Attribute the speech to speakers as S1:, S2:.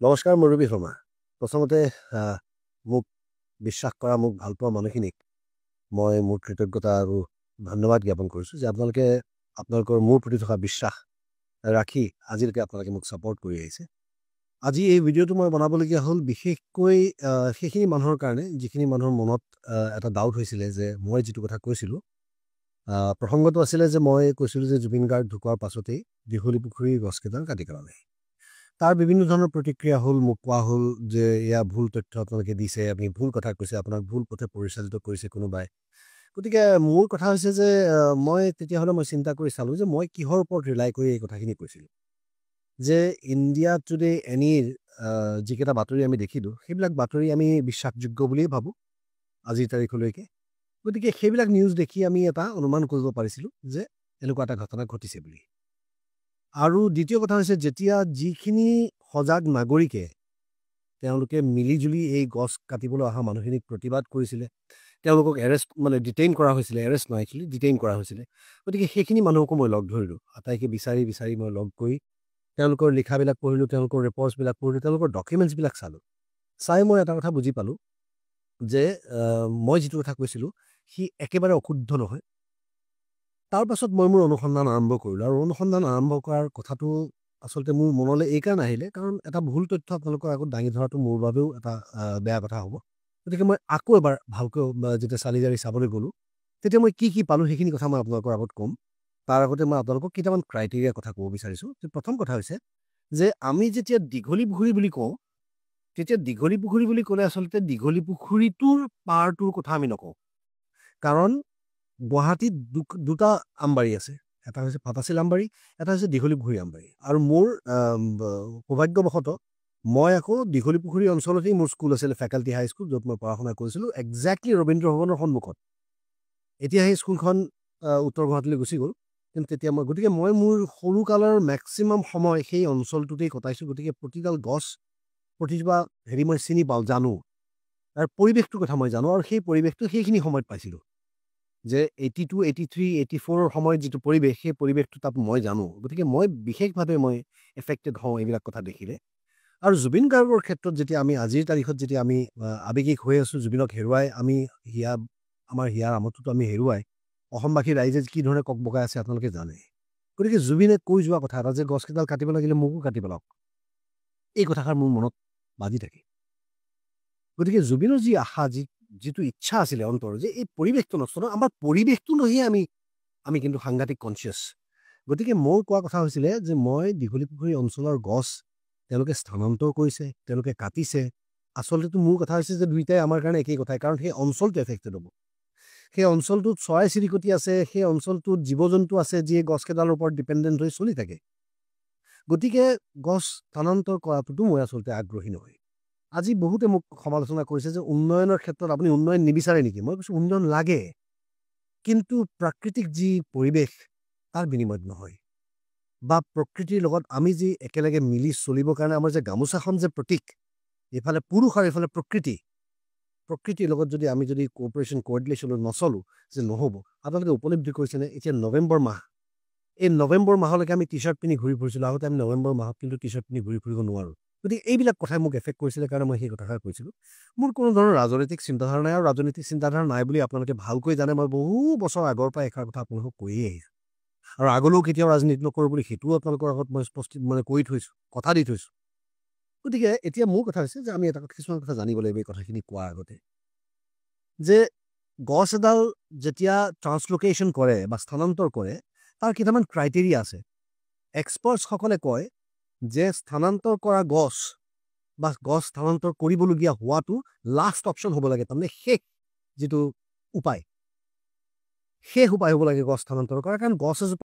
S1: নমস্কাৰ মুৰব্বী শৰ্মা। প্ৰথমতে মোক বিশ্বাস কৰা মোক ভাল পোৱা মানুহখিনিক মই মোৰ কৃতজ্ঞতা আৰু ধন্যবাদ জ্ঞাপন কৰিছোঁ যে আপোনালোকৰ মোৰ প্ৰতি থকা বিশ্বাস ৰাখি আজিলৈকে আপোনালোকে মোক ছাপোৰ্ট কৰি আহিছে। আজি এই ভিডিঅ'টো মই বনাবলগীয়া হ'ল বিশেষকৈ সেইখিনি মানুহৰ কাৰণে যিখিনি মানুহৰ মনত এটা ডাউট হৈছিলে যে মই যিটো কথা কৈছিলোঁ। প্ৰসংগটো আছিলে যে মই কৈছিলোঁ যে জুবিন গাৰ্গ ঢুকোৱাৰ পাছতেই দীঘলী পুখুৰীৰ গছকেইডাল কাটি পেলালে। তাৰ বিভিন্ন ধৰণৰ প্ৰতিক্ৰিয়া হ'ল, মোক কোৱা হ'ল যে এয়া ভুল তথ্য আপোনালোকে দিছে, আপুনি ভুল কথা কৈছে, আপোনাক ভুল পথে পৰিচালিত কৰিছে কোনোবাই। গতিকে মোৰ কথা হৈছে যে মই তেতিয়াহ'লে চিন্তা কৰি চালোঁ যে মই কিহৰ ওপৰত ৰিলাই কৰি এই কথাখিনি কৈছিলোঁ। যে ইণ্ডিয়া টুডে এনিৰ যিকেইটা বাতৰি আমি দেখিলোঁ সেইবিলাক বাতৰি আমি বিশ্বাসযোগ্য বুলিয়েই ভাবোঁ আজিৰ তাৰিখলৈকে। গতিকে সেইবিলাক নিউজ দেখি আমি এটা অনুমান কৰিব পাৰিছিলোঁ যে এনেকুৱা এটা ঘটনা ঘটিছে বুলি। আৰু দ্বিতীয় কথা হৈছে যেতিয়া যিখিনি সজাগ নাগৰিকে তেওঁলোকে মিলিজুলি এই গছ কাটিবলৈ অহা মানুহখিনিক প্ৰতিবাদ কৰিছিলে, তেওঁলোকক ডিটেইন কৰা হৈছিলে, এৰেষ্ট নহয় একচুৱেলি ডিটেইন কৰা হৈছিলে। গতিকে সেইখিনি মানুহকো মই লগ ধৰিলোঁ, আটাইকে বিচাৰি মই লগ কৰি তেওঁলোকৰ লিখাবিলাক পঢ়িলোঁ, তেওঁলোকৰ ৰিপৰ্টছবিলাক পঢ়িলোঁ, তেওঁলোকৰ ডকুমেণ্টছবিলাক চাই মই এটা কথা বুজি পালোঁ যে মই যিটো কথা কৈছিলোঁ সি একেবাৰে অশুদ্ধ নহয়। তাৰ পাছত মই মোৰ অনুসন্ধান আৰম্ভ কৰিলোঁ আৰু অনুসন্ধান আৰম্ভ কৰাৰ কথাটো আচলতে মোৰ মনলৈ এইকাৰণে আহিলে কাৰণ এটা ভুল তথ্য আপোনালোকৰ আগত দাঙি ধৰাটো মোৰ বাবেও এটা বেয়া কথা হ'ব। গতিকে মই আকৌ এবাৰ ভালকৈ যেতিয়া চালি জাৰি চাবলৈ গ'লোঁ তেতিয়া মই কি পালোঁ সেইখিনি কথা মই আপোনালোকৰ আগত ক'ম। তাৰ আগতে মই আপোনালোকক কেইটামান ক্ৰাইটেৰিয়াৰ কথা ক'ব বিচাৰিছোঁ। প্ৰথম কথা হৈছে যে আমি যেতিয়া দীঘলী পুখুৰী বুলি কওঁ তেতিয়া দীঘলী পুখুৰী বুলি ক'লে আচলতে দীঘলী পুখুৰীটোৰ পাৰটোৰ কথা আমি নকওঁ। কাৰণ গুৱাহাটীত দুটা আমবাৰী আছে, এটা হৈছে ফাটাচিল আমবাৰী, এটা হৈছে দীঘলী পুখুৰী আমবাৰী। আৰু মোৰ সৌভাগ্যবশতঃ মই আকৌ দীঘলী পুখুৰী অঞ্চলতেই মোৰ স্কুল আছিলে, ফেকাল্টি হাই স্কুল, য'ত মই পঢ়া শুনা কৰিছিলোঁ, একজেক্টলি ৰবীন্দ্ৰ ভৱনৰ সন্মুখত। এতিয়া সেই স্কুলখন উত্তৰ গুৱাহাটীলৈ গুচি গ'ল, কিন্তু তেতিয়া গতিকে মই মোৰ সৰুকালৰ মেক্সিমাম সময় সেই অঞ্চলটোতেই কটাইছোঁ। গতিকে প্ৰতিডাল গছ প্ৰতিজোপা মই চিনি পাওঁ, জানো, তাৰ পৰিৱেশটোৰ কথা মই জানো আৰু সেই পৰিৱেশটো সেইখিনি সময়ত পাইছিলোঁ যে 82, 83, 84 সময়ত যিটো পৰিৱেশ সেই পৰিৱেশটো তাত মই জানো। গতিকে মই বিশেষভাৱে এফেক্টেড হওঁ এইবিলাক কথা দেখিলে। আৰু জুবিন গাৰ্গৰ ক্ষেত্ৰত যেতিয়া আমি আজিৰ তাৰিখত যেতিয়া আমি আৱেগিক হৈ আছোঁ, জুবিনক হেৰুৱাই আমি আমাৰ হিয়াৰ আমঠুটো আমি হেৰুৱাই অসমবাসী ৰাইজে কি ধৰণে ককবকাই আছে আপোনালোকে জানে। গতিকে জুবিনে কৈ যোৱা কথা এটা যে গছকেইডাল কাটিব লাগিলে মোকো কাটি পেলাওক, এই কথাষাৰ মোৰ মনত বাজি থাকে। গতিকে জুবিনৰ যি আশা, যিটো ইচ্ছা আছিলে অন্তৰ যে এই পৰিৱেশটো নষ্ট নহয়, আমাৰ পৰিৱেশটো নহয়ে আমি কিন্তু সাংঘাতিক কনচিয়াছ। গতিকে মোৰ কোৱা কথা হৈছিলে যে মই দীঘলী পুখুৰী অঞ্চলৰ গছ তেওঁলোকে স্থানান্তৰ কৰিছে, তেওঁলোকে কাটিছে। আচলতেতো মোৰ কথা হৈছে যে দুইটাই আমাৰ কাৰণে একেই কথাই, কাৰণ সেই অঞ্চলটো এফেক্টেড হ'ব। সেই অঞ্চলটোত চৰাই চিৰিকটি আছে, সেই অঞ্চলটোত জীৱ জন্তু আছে যিয়ে গছকেইডালৰ ওপৰত ডিপেণ্ডেণ্ট হৈ চলি থাকে। গতিকে গছ স্থানান্তৰ কৰাটোতো মই আচলতে আগ্ৰহী নহয়। আজি বহুতে মোক সমালোচনা কৰিছে যে উন্নয়নৰ ক্ষেত্ৰত আপুনি উন্নয়ন নিবিচাৰে নেকি? মই কৈছোঁ উন্নয়ন লাগে, কিন্তু প্ৰাকৃতিক যি পৰিৱেশ তাৰ বিনিময়ত নহয়। বা প্ৰকৃতিৰ লগত আমি যি একেলগে মিলি চলিবৰ কাৰণে আমাৰ যে গামোচাখন যে প্ৰতীক, এইফালে পুৰুষ আৰু এইফালে প্ৰকৃতিৰ লগত যদি আমি কোঅৰ্ডিনেশ্যনত নচলোঁ যে নহ'ব। আপোনালোকে উপলব্ধি কৰিছেনে এতিয়া নৱেম্বৰ মাহ, এই নৱেম্বৰ মাহলৈকে আমি টি চাৰ্ট পিন্ধি ঘূৰি ফুৰিছিলোঁ, আগতে আমি নৱেম্বৰ মাহত কিন্তু টি চাৰ্ট পিন্ধি ঘূৰি ফুৰিব নোৱাৰোঁ। গতিকে এইবিলাক কথাই মোক এফেক্ট কৰিছিলে কাৰণে মই সেই কথাষাৰ কৈছিলোঁ। মোৰ কোনো ধৰণৰ ৰাজনৈতিক চিন্তাধাৰা নাই, আৰু ৰাজনৈতিক চিন্তাধাৰা নাই বুলি আপোনালোকে ভালকৈ জানে। মই বহু বছৰ আগৰ পৰা এষাৰ কথা আপোনালোকক কৈয়ে আহিছোঁ, আৰু আগলৈও কেতিয়াও ৰাজনীতি নকৰোঁ বুলি সেইটোও আপোনালোকৰ আগত মই স্পষ্ট কৈ থৈছোঁ, কথা দি থৈছোঁ। গতিকে এতিয়া মোৰ কথা হৈছে যে আমি এটা কিছুমান কথা জানিব লাগিব এই কথাখিনি কোৱাৰ আগতে, যে গছ এডাল যেতিয়া ট্ৰান্সলোকেশ্যন কৰে বা স্থানান্তৰ কৰে তাৰ কেইটামান ক্ৰাইটেৰিয়া আছে। এক্সপাৰ্টছসকলে কয় যে স্থানান্তৰ কৰা গছ বা গছ স্থানান্তৰ কৰিবলগীয়া হোৱাটো লাষ্ট অপশ্যন হ'ব লাগে, তাৰমানে শেষ যিটো উপায়, শেষ উপায় হ'ব লাগে গছ স্থানান্তৰ কৰাৰ। কাৰণ গছ এজোপা